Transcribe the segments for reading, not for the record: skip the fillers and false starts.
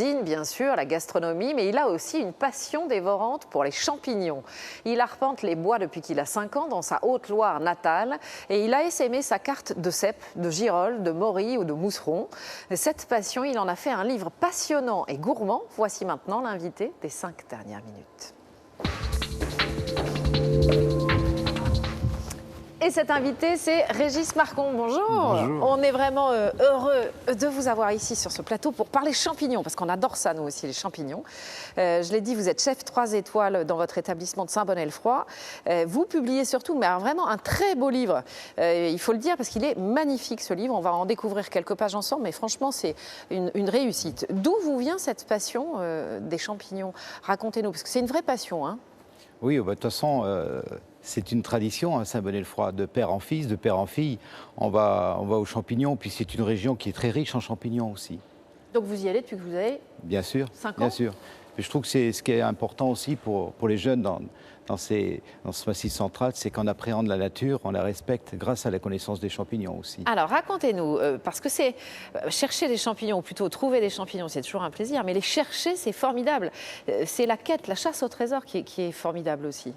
Bien sûr, la gastronomie, mais il a aussi une passion dévorante pour les champignons. Il arpente les bois depuis qu'il a 5 ans dans sa Haute-Loire natale et il a essaimé sa carte de cèpes, de girolles, de morilles ou de mousserons. Cette passion, il en a fait un livre passionnant et gourmand. Voici maintenant l'invité des 5 dernières minutes. Et cet invité, c'est Régis Marcon. Bonjour. Bonjour. On est vraiment heureux de vous avoir ici sur ce plateau pour parler champignons, parce qu'on adore ça, nous aussi, les champignons. Je l'ai dit, vous êtes chef 3 étoiles dans votre établissement de Saint-Bonnet-le-Froid. Vous publiez surtout, mais vraiment un très beau livre. Il faut le dire, parce qu'il est magnifique, ce livre. On va en découvrir quelques pages ensemble, mais franchement, c'est une réussite. D'où vous vient cette passion des champignons? Racontez-nous, parce que c'est une vraie passion, hein. Oui, de toute façon, c'est une tradition à Saint-Bonnet-le-Froid, de père en fils, de père en fille. On va aux champignons, puis c'est une région qui est très riche en champignons aussi. Donc vous y allez depuis que vous avez Bien sûr, 5 ans? bien sûr. Et je trouve que c'est ce qui est important aussi pour les jeunes dans ce massif central, c'est qu'on appréhende la nature, on la respecte grâce à la connaissance des champignons aussi. Alors racontez-nous, parce que c'est chercher des champignons, ou plutôt trouver des champignons, c'est toujours un plaisir, mais les chercher, c'est formidable. C'est la quête, la chasse au trésor qui est formidable aussi.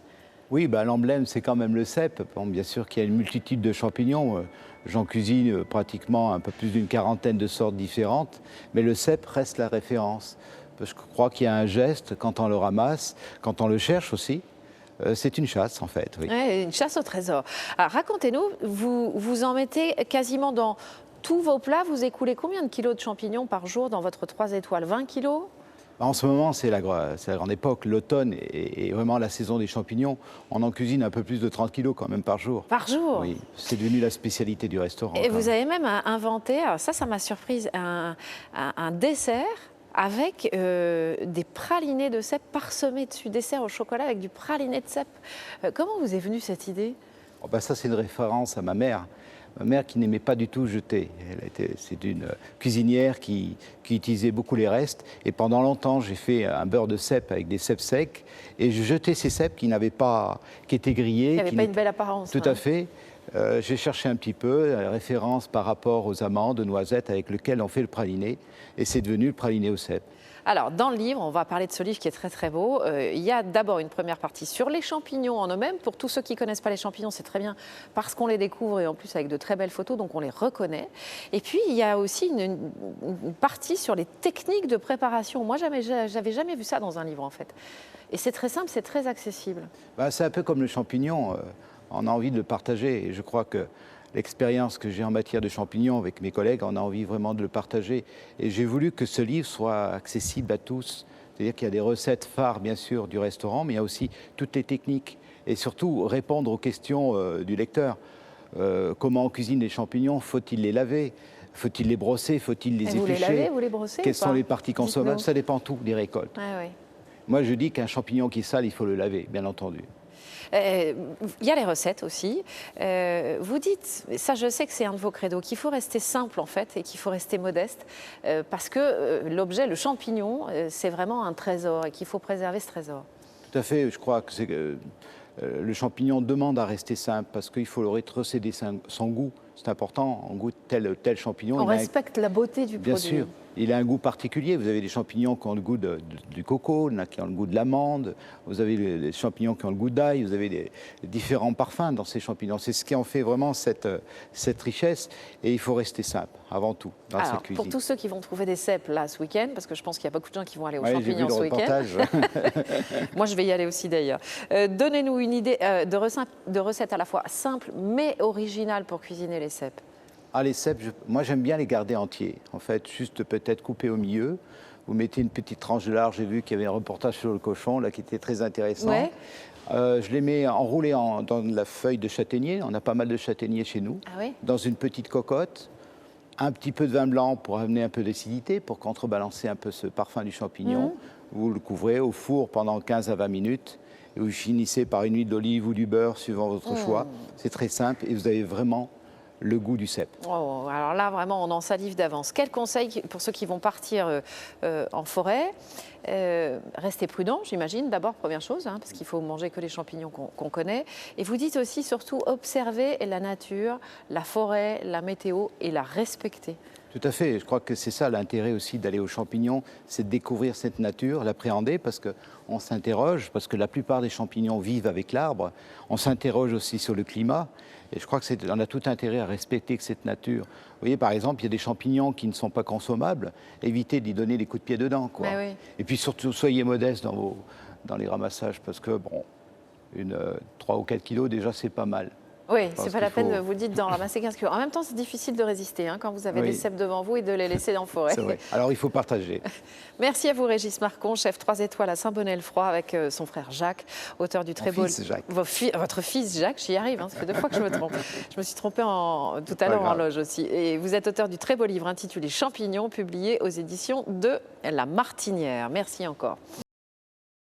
Oui, l'emblème, c'est quand même le cèpe. Bon, bien sûr qu'il y a une multitude de champignons. J'en cuisine pratiquement un peu plus d'une quarantaine de sortes différentes, mais le cèpe reste la référence. Parce que je crois qu'il y a un geste quand on le ramasse, quand on le cherche aussi. C'est une chasse, en fait. Oui. Ouais, une chasse au trésor. Alors racontez-nous, vous en mettez quasiment dans tous vos plats. Vous écoulez combien de kilos de champignons par jour dans votre 3 étoiles? 20 kilos? En ce moment, c'est la grande époque, l'automne et vraiment la saison des champignons. On en cuisine un peu plus de 30 kilos quand même par jour. Par jour? Oui, c'est devenu la spécialité du restaurant. Et vous avez même inventé, alors ça m'a surprise, un dessert avec des pralinés de cèpe parsemés dessus, dessert au chocolat avec du praliné de cèpe. Comment vous est venue cette idée? Ça, c'est une référence à ma mère. Ma mère qui n'aimait pas du tout jeter. C'est une cuisinière qui utilisait beaucoup les restes. Et pendant longtemps, j'ai fait un beurre de cèpe avec des cèpes secs. Et je jetais ces cèpes qui étaient grillés. Il n'y avait pas une belle apparence. Tout à fait. J'ai cherché un petit peu la référence par rapport aux amandes, aux noisettes avec lesquelles on fait le praliné. Et c'est devenu le praliné au cèpe. Alors, dans le livre, on va parler de ce livre qui est très très beau. Il y a d'abord une première partie sur les champignons en eux-mêmes. Pour tous ceux qui ne connaissent pas les champignons, c'est très bien parce qu'on les découvre et en plus avec de très belles photos, donc on les reconnaît. Et puis, il y a aussi une partie sur les techniques de préparation. Moi, j'avais jamais vu ça dans un livre en fait. Et c'est très simple, c'est très accessible. C'est un peu comme le champignon. On a envie de le partager. Et je crois que l'expérience que j'ai en matière de champignons avec mes collègues, on a envie vraiment de le partager. Et j'ai voulu que ce livre soit accessible à tous. C'est-à-dire qu'il y a des recettes phares, bien sûr, du restaurant, mais il y a aussi toutes les techniques. Et surtout, répondre aux questions du lecteur. Comment on cuisine les champignons? Faut-il les laver? Faut-il les brosser? Faut-il les éplucher? Vous les lavez, vous les brossez? Quelles sont les parties consommables? Ça dépend tout des récoltes. Ah, oui. Moi, je dis qu'un champignon qui est sale, il faut le laver, bien entendu. Il y a les recettes aussi. Vous dites, ça je sais que c'est un de vos credos, qu'il faut rester simple en fait et qu'il faut rester modeste parce que l'objet, le champignon, c'est vraiment un trésor et qu'il faut préserver ce trésor. Tout à fait, je crois que le champignon demande à rester simple parce qu'il faut le rétrocéder son goût. C'est important, on goûte tel champignon. On respecte la beauté du bien produit. Bien sûr, il a un goût particulier. Vous avez des champignons qui ont le goût du coco, il y en a qui ont le goût de l'amande, vous avez des champignons qui ont le goût d'ail, vous avez des différents parfums dans ces champignons. C'est ce qui en fait vraiment cette richesse et il faut rester simple avant tout dans cette cuisine. Pour tous ceux qui vont trouver des cèpes là ce week-end, parce que je pense qu'il y a beaucoup de gens qui vont aller aux Ouais, champignons ce week-end. Moi je vais y aller aussi d'ailleurs. Donnez-nous une idée de recette à la fois simple mais originale pour cuisiner les cèpes. Les cèpes, moi j'aime bien les garder entiers. En fait, juste peut-être couper au milieu. Vous mettez une petite tranche de lard. J'ai vu qu'il y avait un reportage sur le cochon là qui était très intéressant. Ouais. Je les mets enroulés dans la feuille de châtaignier. On a pas mal de châtaigniers chez nous. Ah oui. Dans une petite cocotte. Un petit peu de vin blanc pour amener un peu d'acidité, pour contrebalancer un peu ce parfum du champignon. Vous le couvrez au four pendant 15 à 20 minutes. Et vous finissez par une huile d'olive ou du beurre, suivant votre choix. C'est très simple et vous avez vraiment le goût du cèpe. Oh, alors là, vraiment, on en salive d'avance. Quel conseil pour ceux qui vont partir en forêt? Restez prudent, j'imagine, d'abord, première chose, hein, parce qu'il faut manger que les champignons qu'on connaît. Et vous dites aussi, surtout, observer la nature, la forêt, la météo et la respecter. Tout à fait. Je crois que c'est ça l'intérêt aussi d'aller aux champignons, c'est de découvrir cette nature, l'appréhender, parce qu'on s'interroge, parce que la plupart des champignons vivent avec l'arbre. On s'interroge aussi sur le climat. Et je crois qu'on a tout intérêt à respecter cette nature. Vous voyez, par exemple, il y a des champignons qui ne sont pas consommables. Évitez d'y donner des coups de pied dedans, quoi. Oui. Et puis surtout, soyez modestes dans les ramassages, parce que, 3 ou 4 kilos, déjà, c'est pas mal. Oui, c'est pas la peine, vous dites, d'en ramasser 15 kilos. En même temps, c'est difficile de résister quand vous avez des cèpes devant vous et de les laisser en forêt. C'est vrai. Alors, il faut partager. Merci à vous, Régis Marcon, chef 3 étoiles à Saint-Bonnet-le-Froid, avec son frère Jacques, auteur du très beau... Fils Jacques. Votre fils Jacques, j'y arrive, ça fait 2 fois que je me trompe. Je me suis trompée tout à l'heure en loge aussi. Et vous êtes auteur du très beau livre intitulé Champignons, publié aux éditions de La Martinière. Merci encore.